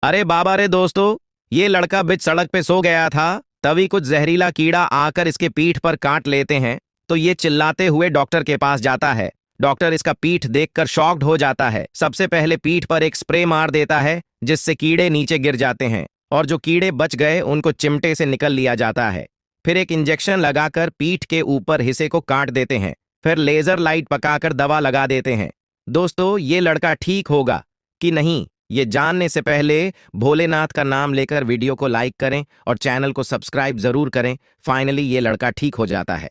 अरे बाबा रे दोस्तों, ये लड़का बीच सड़क पे सो गया था। तभी कुछ जहरीला कीड़ा आकर इसके पीठ पर काट लेते हैं। तो ये चिल्लाते हुए डॉक्टर के पास जाता है। डॉक्टर इसका पीठ देखकर शॉक्ड हो जाता है। सबसे पहले पीठ पर एक स्प्रे मार देता है, जिससे कीड़े नीचे गिर जाते हैं और जो कीड़े बच गए उनको चिमटे से निकल लिया जाता है। फिर एक इंजेक्शन लगाकर पीठ के ऊपर हिस्से को काट देते हैं। फिर लेजर लाइट पकाकर दवा लगा देते हैं। दोस्तों, ये लड़का ठीक होगा कि नहीं, ये जानने से पहले भोलेनाथ का नाम लेकर वीडियो को लाइक करें और चैनल को सब्सक्राइब जरूर करें। फाइनली ये लड़का ठीक हो जाता है।